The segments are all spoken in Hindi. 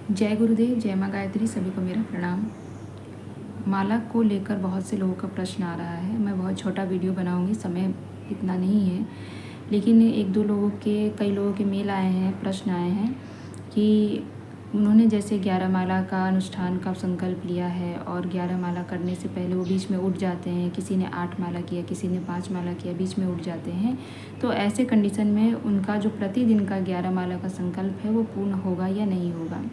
जय गुरुदेव, जय माँ गायत्री, सभी को मेरा प्रणाम। माला को लेकर बहुत से लोगों का प्रश्न आ रहा है। मैं बहुत छोटा वीडियो बनाऊंगी, समय इतना नहीं है, लेकिन कई लोगों के मेल आए हैं, प्रश्न आए हैं कि उन्होंने जैसे 11 माला का अनुष्ठान का संकल्प लिया है और 11 माला करने से पहले वो बीच में उठ जाते हैं। किसी ने 8 माला किया, किसी ने 5 माला किया, बीच में उठ जाते हैं। तो ऐसे कंडीशन में उनका जो प्रतिदिन का 11 माला का संकल्प है वो पूर्ण होगा या नहीं होगा।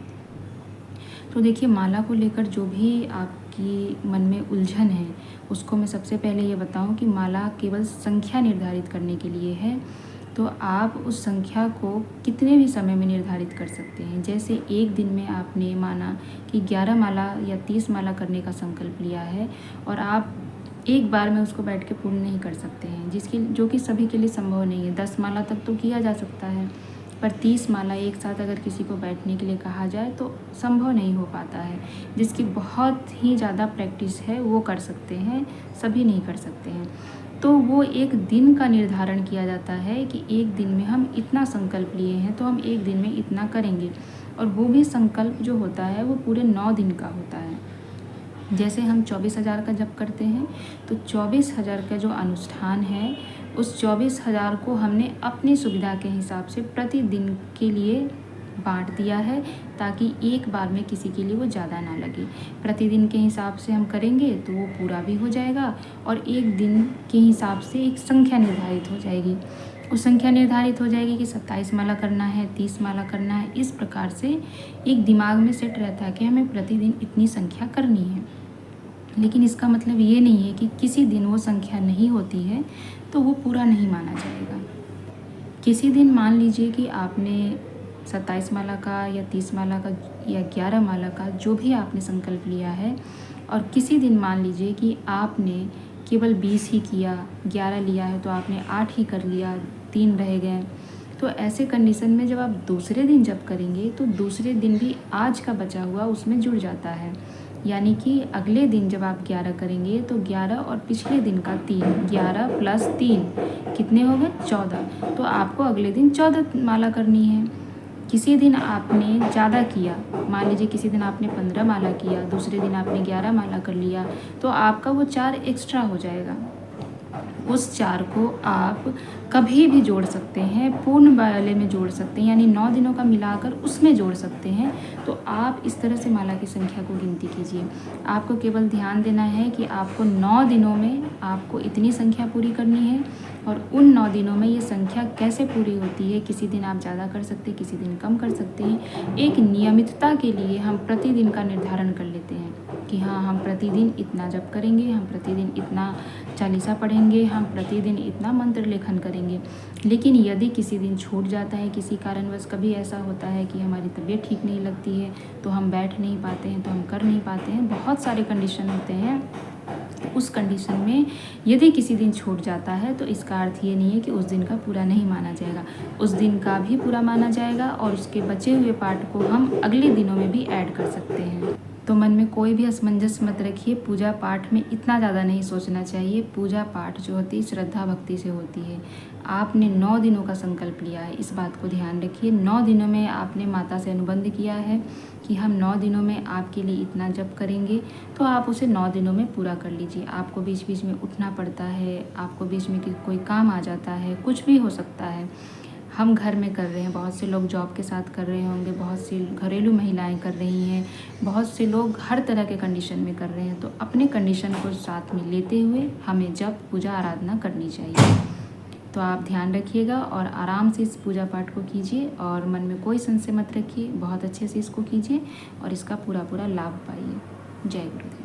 तो देखिए, माला को लेकर जो भी आपकी मन में उलझन है उसको मैं सबसे पहले ये बताऊं कि माला केवल संख्या निर्धारित करने के लिए है। तो आप उस संख्या को कितने भी समय में निर्धारित कर सकते हैं। जैसे एक दिन में आपने माना कि 11 माला या 30 माला करने का संकल्प लिया है और आप एक बार में उसको बैठ के पूर्ण नहीं कर सकते हैं, जो कि सभी के लिए संभव नहीं है। 10 माला तक तो किया जा सकता है, पर 30 माला एक साथ अगर किसी को बैठने के लिए कहा जाए तो संभव नहीं हो पाता है। जिसकी बहुत ही ज़्यादा प्रैक्टिस है वो कर सकते हैं, सभी नहीं कर सकते हैं। तो वो एक दिन का निर्धारण किया जाता है कि एक दिन में हम इतना संकल्प लिए हैं तो हम एक दिन में इतना करेंगे, और वो भी संकल्प जो होता है वो पूरे 9 दिन का होता है। जैसे हम 24,000 का जप करते हैं तो 24,000 का जो अनुष्ठान है उस 24,000 को हमने अपनी सुविधा के हिसाब से प्रतिदिन के लिए बांट दिया है, ताकि एक बार में किसी के लिए वो ज़्यादा ना लगे। प्रतिदिन के हिसाब से हम करेंगे तो वो पूरा भी हो जाएगा, और एक दिन के हिसाब से एक संख्या निर्धारित हो जाएगी। उस संख्या निर्धारित हो जाएगी कि 27 माला करना है, 30 माला करना है। इस प्रकार से एक दिमाग में सेट रहता है कि हमें प्रतिदिन इतनी संख्या करनी है। लेकिन इसका मतलब ये नहीं है कि किसी दिन वो संख्या नहीं होती है तो वो पूरा नहीं माना जाएगा। किसी दिन मान लीजिए कि आपने 27 माला का या 30 माला का या 11 माला का जो भी आपने संकल्प लिया है, और किसी दिन मान लीजिए कि आपने केवल 20 ही किया, 11 लिया है तो आपने 8 ही कर लिया, 3 रह गए। तो ऐसे कंडीशन में जब आप दूसरे दिन जब करेंगे तो दूसरे दिन भी आज का बचा हुआ उसमें जुड़ जाता है। यानी कि अगले दिन जब आप 11 करेंगे तो 11 और पिछले दिन का 3, 11 + 3 कितने हो गए? 14। तो आपको अगले दिन 14 माला करनी है। किसी दिन आपने ज़्यादा किया, मान लीजिए किसी दिन आपने 15 माला किया, दूसरे दिन आपने 11 माला कर लिया, तो आपका वो 4 एक्स्ट्रा हो जाएगा। उस 4 को आप कभी भी जोड़ सकते हैं, पूर्ण वाले में जोड़ सकते हैं, यानी 9 दिनों का मिलाकर उसमें जोड़ सकते हैं। तो आप इस तरह से माला की संख्या को गिनती कीजिए। आपको केवल ध्यान देना है कि आपको 9 दिनों में आपको इतनी संख्या पूरी करनी है, और उन 9 दिनों में ये संख्या कैसे पूरी होती है। किसी दिन आप ज़्यादा कर सकते हैं, किसी दिन कम कर सकते हैं। एक नियमितता के लिए हम प्रतिदिन का निर्धारण कर लेते हैं कि हाँ, हम प्रतिदिन इतना जप करेंगे, हम प्रतिदिन इतना चालीसा पढ़ेंगे, हम प्रतिदिन इतना मंत्र लेखन करेंगे। लेकिन यदि किसी दिन छूट जाता है, किसी कारणवश कभी ऐसा होता है कि हमारी तबीयत ठीक नहीं लगती है तो हम बैठ नहीं पाते हैं, तो हम कर नहीं पाते हैं, बहुत सारे कंडीशन होते हैं। उस कंडीशन में यदि किसी दिन छूट जाता है तो इसका अर्थ ये नहीं है कि उस दिन का पूरा नहीं माना जाएगा। उस दिन का भी पूरा माना जाएगा, और उसके बचे हुए पार्ट को हम अगले दिनों में भी ऐड कर सकते हैं। तो मन में कोई भी असमंजस मत रखिए। पूजा पाठ में इतना ज़्यादा नहीं सोचना चाहिए। पूजा पाठ जो होती है श्रद्धा भक्ति से होती है। आपने 9 दिनों का संकल्प लिया है, इस बात को ध्यान रखिए। 9 दिनों में आपने माता से अनुबंध किया है कि हम 9 दिनों में आपके लिए इतना जप करेंगे, तो आप उसे 9 दिनों में पूरा कर लीजिए। आपको बीच बीच में उठना पड़ता है, आपको बीच में कोई काम आ जाता है, कुछ भी हो सकता है। हम घर में कर रहे हैं, बहुत से लोग जॉब के साथ कर रहे होंगे, बहुत सी घरेलू महिलाएं कर रही हैं, बहुत से लोग हर तरह के कंडीशन में कर रहे हैं। तो अपने कंडीशन को साथ में लेते हुए हमें जप, पूजा, आराधना करनी चाहिए। तो आप ध्यान रखिएगा और आराम से इस पूजा पाठ को कीजिए, और मन में कोई संशय मत रखिए। बहुत अच्छे से इसको कीजिए और इसका पूरा लाभ पाइए। जय गुरुदेव।